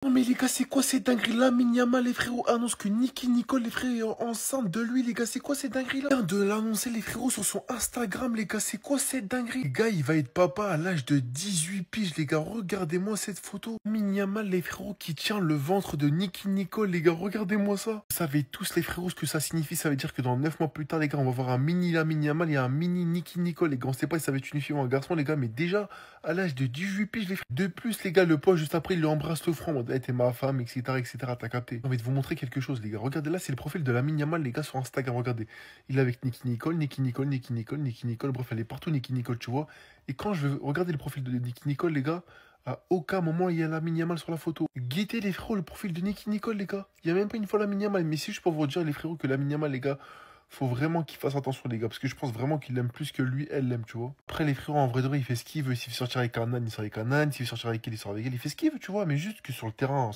Non mais les gars, c'est quoi ces dingueries là? Yamal, les frérots, annonce que Nicki Nicole, les frères, est enceinte de lui, les gars, c'est quoi ces dingueries là? Il vient de l'annoncer, les frérots, sur son Instagram, les gars, c'est quoi cette dinguerie? Les gars, il va être papa à l'âge de 18 piges, les gars, regardez-moi cette photo. Yamal, les frérots, qui tient le ventre de Nicki Nicole, les gars, regardez-moi ça. Vous savez tous, les frérots, ce que ça signifie, ça veut dire que dans 9 mois plus tard, les gars, on va voir un mini Lamine Yamal et un mini Nicki Nicole, les gars, on sait pas si ça va être une fille ou un garçon, les gars, mais déjà, à l'âge de 18 piges, les frères. De plus, les gars, le poids, juste après, il lui embrasse le front, en mode, hey, t'es ma femme, etc., etc., t'as capté. J'ai envie de vous montrer quelque chose, les gars. Regardez là, c'est le profil de Lamine Yamal, les gars, sur Instagram. Regardez. Il est avec Nicki Nicole, Nicki Nicole, Nicki Nicole, Nicki Nicole. Bref, elle est partout, Nicki Nicole, tu vois. Et quand je vais regarder le profil de Nicki Nicole, les gars, à aucun moment il y a Lamine Yamal sur la photo. Guettez les frérots, le profil de Nicki Nicole, les gars. Il y a même pas une fois Lamine Yamal. Mais si je peux vous dire, les frérots, que Lamine Yamal, les gars, faut vraiment qu'il fasse attention, les gars, parce que je pense vraiment qu'il l'aime plus que lui, elle l'aime, tu vois. Après, les frérots, en vrai de vrai, il fait ce qu'il veut. S'il veut sortir avec un âne, il sort avec un âne. S'il veut sortir avec elle, il sort avec elle. Il fait ce qu'il veut, tu vois. Mais juste que sur le terrain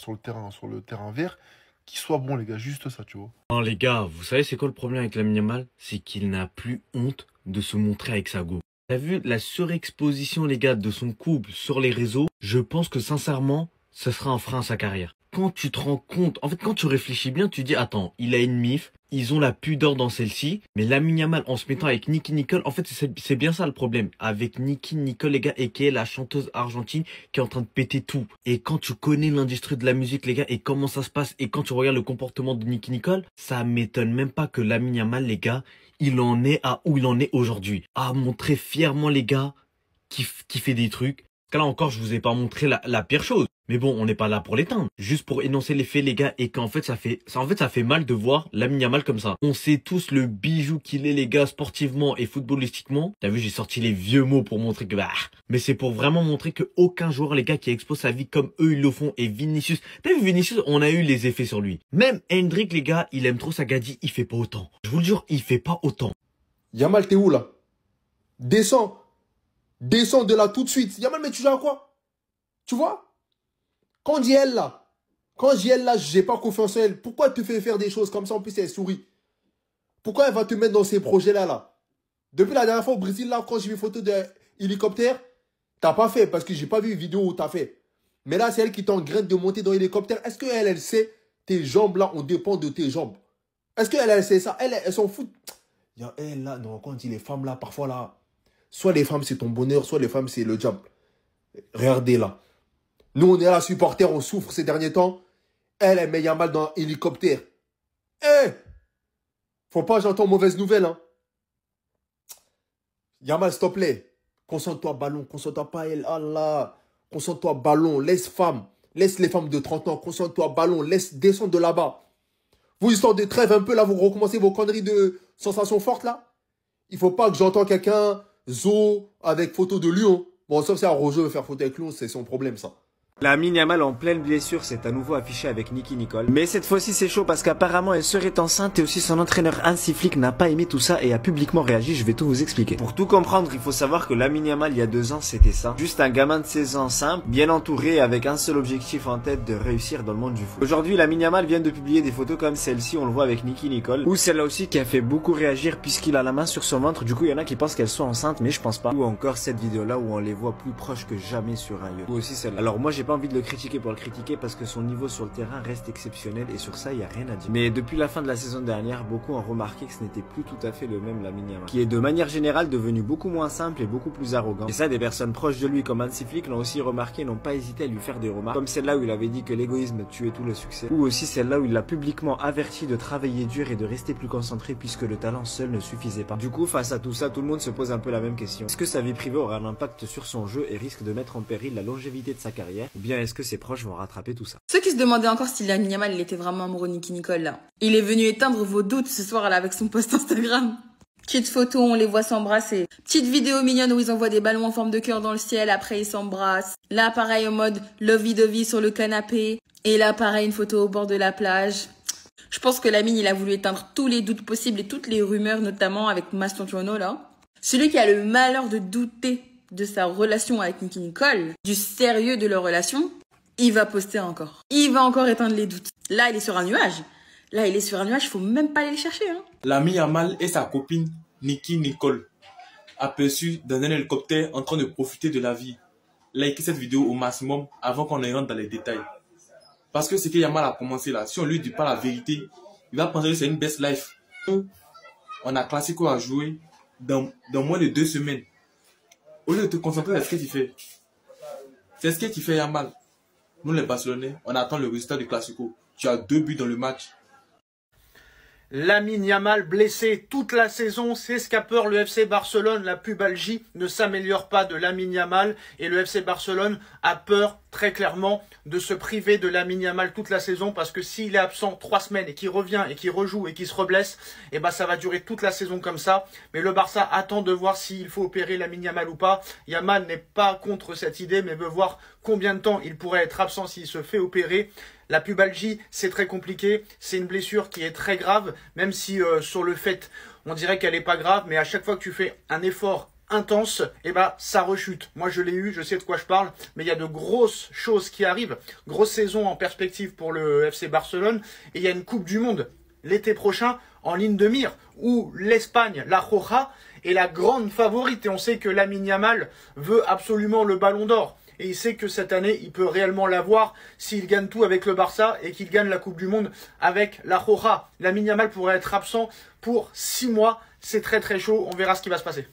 vert, qu'il soit bon, les gars, juste ça, tu vois. Non, les gars, vous savez, c'est quoi le problème avec Lamine Yamal? C'est qu'il n'a plus honte de se montrer avec sa go. T'as vu la surexposition, les gars, de son couple sur les réseaux? Je pense que, sincèrement, ce sera un frein à sa carrière. Quand tu te rends compte, en fait, quand tu réfléchis bien, tu dis, attends, il a une mif, ils ont la pudeur dans celle-ci, mais Lamine Yamal, en se mettant avec Nicki Nicole, en fait, c'est bien ça le problème. Avec Nicki Nicole, les gars, et qui est la chanteuse argentine qui est en train de péter tout. Et quand tu connais l'industrie de la musique, les gars, et comment ça se passe, et quand tu regardes le comportement de Nicki Nicole, ça m'étonne même pas que Lamine Yamal, les gars, il en est à où il en est aujourd'hui. À montrer fièrement, les gars, qui fait des trucs. Là encore, je vous ai pas montré la pire chose. Mais bon, on n'est pas là pour l'éteindre. Juste pour énoncer les faits, les gars, et qu'en fait, ça fait mal de voir Lamine Yamal comme ça. On sait tous le bijou qu'il est, les gars, sportivement et footballistiquement. T'as vu, j'ai sorti les vieux mots pour montrer que, mais c'est pour vraiment montrer que aucun joueur, les gars, qui expose sa vie comme eux, ils le font. Et Vinicius, t'as vu, Vinicius, on a eu les effets sur lui. Même Hendrick, les gars, il aime trop sa gadie, il fait pas autant. Je vous le jure, il fait pas autant. Yamal, t'es où, là? Descends. Descends de là tout de suite. Yamal, mais tu joues à quoi? Tu vois? Quand je dis elle, là, j'ai pas confiance en elle. Pourquoi elle te fait faire des choses comme ça? En plus, elle sourit. Pourquoi elle va te mettre dans ces projets-là, là? Depuis la dernière fois au Brésil, là, quand j'ai vu photo d'hélicoptère, t'as pas fait, parce que j'ai pas vu une vidéo où t'as fait. Mais là, c'est elle qui t'engraine de monter dans l'hélicoptère. Est-ce qu'elle, elle sait, tes jambes, là, on dépend de tes jambes? Est-ce qu'elle, elle sait ça? Elle s'en fout. Elle, là, non, quand on dit les femmes, là, parfois, là, soit les femmes, c'est ton bonheur, soit les femmes, c'est le diable. Regardez, là. Nous, on est là, supporters, on souffre ces derniers temps. Elle met Yamal dans l'hélicoptère. Faut pas, j'entends mauvaise nouvelle, hein. Yamal, s'il te plaît. Concentre-toi, ballon. Concentre-toi pas, elle. Allah. Concentre-toi, ballon. Laisse les femmes de 30 ans. Concentre-toi, ballon. Laisse descendre de là-bas. Vous, histoire de trêve un peu, là, vous recommencez vos conneries de sensations fortes, là. Il faut pas que j'entende quelqu'un, Zo, avec photo de lion. Bon, sauf si un Roger veut faire photo avec lion, c'est son problème, ça. Lamine Yamal en pleine blessure s'est à nouveau affiché avec Nicki Nicole. Mais cette fois-ci c'est chaud parce qu'apparemment elle serait enceinte et aussi son entraîneur Hansi Flick n'a pas aimé tout ça et a publiquement réagi, je vais tout vous expliquer. Pour tout comprendre, il faut savoir que Lamine Yamal il y a 2 ans c'était ça. Juste un gamin de 16 ans simple, bien entouré avec un seul objectif en tête de réussir dans le monde du foot. Aujourd'hui Lamine Yamal vient de publier des photos comme celle-ci, on le voit avec Nicki Nicole. Ou celle-là aussi qui a fait beaucoup réagir puisqu'il a la main sur son ventre, du coup il y en a qui pensent qu'elle soit enceinte mais je pense pas. Ou encore cette vidéo là où on les voit plus proches que jamais sur un yacht. Ou aussi celle-là. Alors moi j'ai pas envie de le critiquer pour le critiquer parce que son niveau sur le terrain reste exceptionnel et sur ça il n'y a rien à dire. Mais depuis la fin de la saison dernière, beaucoup ont remarqué que ce n'était plus tout à fait le même Lamine Yamal, qui est de manière générale devenu beaucoup moins simple et beaucoup plus arrogant. Et ça, des personnes proches de lui comme Hansi Flick l'ont aussi remarqué et n'ont pas hésité à lui faire des remarques, comme celle-là où il avait dit que l'égoïsme tuait tout le succès, ou aussi celle-là où il l'a publiquement averti de travailler dur et de rester plus concentré puisque le talent seul ne suffisait pas. Du coup, face à tout ça, tout le monde se pose un peu la même question. Est-ce que sa vie privée aura un impact sur son jeu et risque de mettre en péril la longévité de sa carrière, ou bien est-ce que ses proches vont rattraper tout ça? Ceux qui se demandaient encore si Lamine Yamal il était vraiment amoureux de Nicki Nicole là, il est venu éteindre vos doutes ce soir là avec son post Instagram. Petite photo, on les voit s'embrasser. Petite vidéo mignonne où ils envoient des ballons en forme de cœur dans le ciel, après ils s'embrassent. Là pareil en mode lovey-dovey sur le canapé. Et là pareil une photo au bord de la plage. Je pense que Lamine il a voulu éteindre tous les doutes possibles et toutes les rumeurs, notamment avec Mastontuono là. Celui qui a le malheur de douter de sa relation avec Nicki Nicole, du sérieux de leur relation, il va poster encore. Il va encore éteindre les doutes. Là, il est sur un nuage. Là, il est sur un nuage, faut même pas aller le chercher. Hein. Lamine Yamal et sa copine Nicki Nicole, aperçus dans un hélicoptère en train de profiter de la vie. Likez cette vidéo au maximum avant qu'on ne rentre dans les détails. Parce que c'est que Yamal a commencé là. Si on lui dit pas la vérité, il va penser que c'est une best life. On a Classico à jouer dans moins de 2 semaines. Au lieu de te concentrer sur ce que tu fais. C'est ce que tu fais Yamal. Nous les Barcelonais, on attend le résultat du Classico. Tu as 2 buts dans le match. Lamine Yamal blessé toute la saison, c'est ce qu'a peur le FC Barcelone. La pubalgie ne s'améliore pas de Lamine Yamal et le FC Barcelone a peur très clairement de se priver de Lamine Yamal toute la saison parce que s'il est absent 3 semaines et qu'il revient et qu'il rejoue et qu'il se reblesse, et ben ça va durer toute la saison comme ça. Mais le Barça attend de voir s'il faut opérer Lamine Yamal ou pas. Yamal n'est pas contre cette idée mais veut voir combien de temps il pourrait être absent s'il se fait opérer. La pubalgie, c'est très compliqué, c'est une blessure qui est très grave, même si sur le fait, on dirait qu'elle n'est pas grave, mais à chaque fois que tu fais un effort intense, eh ben, ça rechute. Moi, je l'ai eu, je sais de quoi je parle, mais il y a de grosses choses qui arrivent, grosse saison en perspective pour le FC Barcelone, et il y a une Coupe du Monde l'été prochain en ligne de mire, où l'Espagne, la Roja, est la grande favorite, et on sait que Lamine Yamal veut absolument le Ballon d'Or. Et il sait que cette année, il peut réellement l'avoir s'il gagne tout avec le Barça et qu'il gagne la Coupe du Monde avec la Roja. Lamine Yamal pourrait être absent pour 6 mois. C'est très très chaud. On verra ce qui va se passer.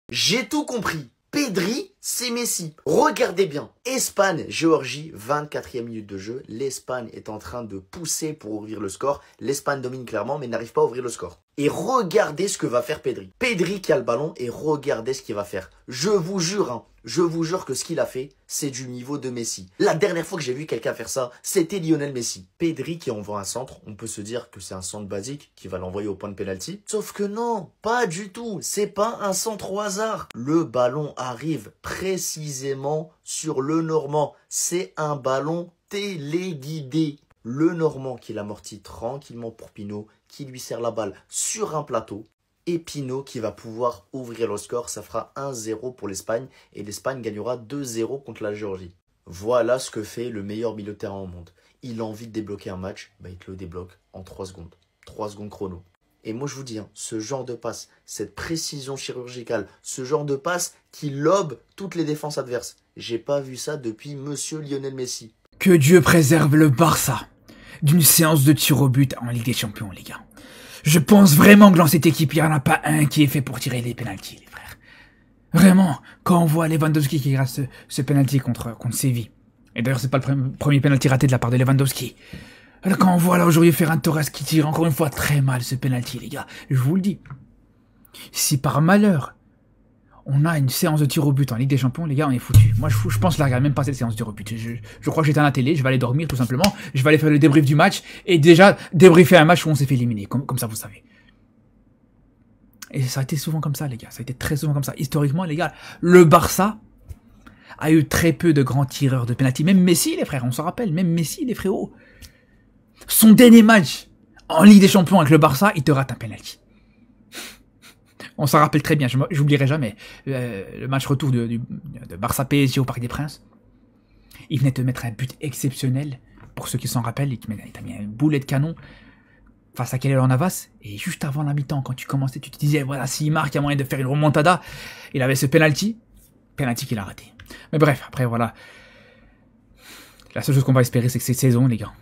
J'ai tout compris. Pedri, c'est Messi. Regardez bien. Espagne, Géorgie, 24e minute de jeu. L'Espagne est en train de pousser pour ouvrir le score. L'Espagne domine clairement, mais n'arrive pas à ouvrir le score. Et regardez ce que va faire Pedri. Pedri qui a le ballon et regardez ce qu'il va faire. Je vous jure, je vous jure que ce qu'il a fait, c'est du niveau de Messi. La dernière fois que j'ai vu quelqu'un faire ça, c'était Lionel Messi. Pedri qui envoie un centre, on peut se dire que c'est un centre basique qui va l'envoyer au point de pénalty. Sauf que non, pas du tout. C'est pas un centre au hasard. Le ballon arrive précisément sur le Normand. C'est un ballon téléguidé. Le Normand qui l'amortit tranquillement pour Pinot, qui lui sert la balle sur un plateau. Et Pinot qui va pouvoir ouvrir le score, ça fera 1-0 pour l'Espagne et l'Espagne gagnera 2-0 contre la Géorgie. Voilà ce que fait le meilleur milieu de terrain au monde. Il a envie de débloquer un match, il te le débloque en 3 secondes. 3 secondes chrono. Et moi je vous dis, ce genre de passe, cette précision chirurgicale, ce genre de passe qui lobe toutes les défenses adverses. J'ai pas vu ça depuis monsieur Lionel Messi. Que Dieu préserve le Barça d'une séance de tir au but en Ligue des Champions, les gars. Je pense vraiment que dans cette équipe, il n'y en a pas un qui est fait pour tirer les pénaltys, les frères. Vraiment, quand on voit Lewandowski qui rate ce pénalty contre Séville. Et d'ailleurs, c'est pas le premier pénalty raté de la part de Lewandowski. Alors, quand on voit là aujourd'hui Ferran Torres qui tire encore une fois très mal ce pénalty, les gars, je vous le dis. Si par malheur, on a une séance de tir au but en Ligue des Champions, les gars, on est foutus. Moi, je pense la regarde même pas cette séance de tir au but. Je crois que j'étais à la télé, je vais aller dormir tout simplement. Je vais aller faire le débrief du match et déjà débriefer un match où on s'est fait éliminer, comme ça vous savez. Et ça a été souvent comme ça, les gars. Ça a été très souvent comme ça. Historiquement, les gars, le Barça a eu très peu de grands tireurs de pénalty. Même Messi, les frères, on s'en rappelle. Même Messi, les frérots. Son dernier match en Ligue des Champions avec le Barça, il te rate un pénalty. On s'en rappelle très bien, j'oublierai jamais le match retour de Barça-PSG au Parc des Princes. Il venait te mettre un but exceptionnel, pour ceux qui s'en rappellent, il t'a mis un boulet de canon face à Keylor Navas, et juste avant la mi-temps, quand tu commençais, tu te disais, voilà, s'il marque, il y a moyen de faire une remontada. Il avait ce penalty qu'il a raté. Mais bref, après voilà, la seule chose qu'on va espérer, c'est que cette saison, les gars,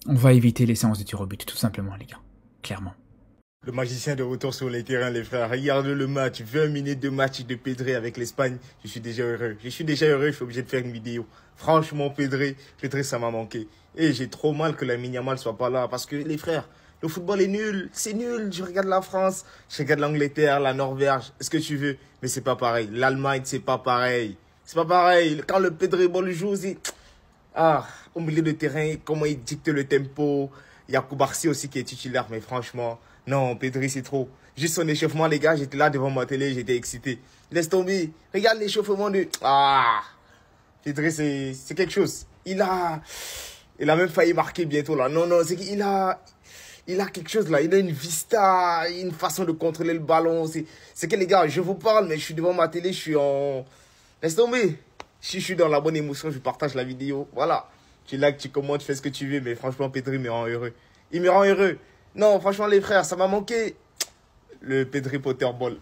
on va éviter les séances de tir au but, tout simplement, les gars, clairement. Le magicien de retour sur les terrains, les frères. Regardez le match, 20 minutes de match de Pedri avec l'Espagne. Je suis déjà heureux. Je suis obligé de faire une vidéo. Franchement, Pedri, ça m'a manqué. Et j'ai trop mal que Lamine Yamal soit pas là. Parce que les frères, le football est nul. C'est nul. Je regarde la France, je regarde l'Angleterre, la Norvège, ce que tu veux. Mais c'est pas pareil. L'Allemagne, c'est pas pareil. C'est pas pareil. Quand le Pedri ball joue, c'est... au milieu de terrain, comment il dicte le tempo. Il y a Koubarsi aussi qui est titulaire, mais franchement... Non, Pedri, c'est trop. Juste son échauffement, les gars, j'étais là devant ma télé, j'étais excité. Laisse tomber. Regarde l'échauffement de... Pedri, c'est quelque chose. Il a même failli marquer bientôt, là. Non, c'est qu'il a quelque chose, là. Il a une vista, une façon de contrôler le ballon. C'est que, les gars, je vous parle, mais je suis devant ma télé, je suis en... Laisse tomber. Si je suis dans la bonne émotion, je partage la vidéo. Voilà. Tu likes, tu commentes, tu fais ce que tu veux, mais franchement, Pedri me rend heureux. Il me rend heureux. Non, franchement, les frères, ça m'a manqué. Le Pedri Potterball.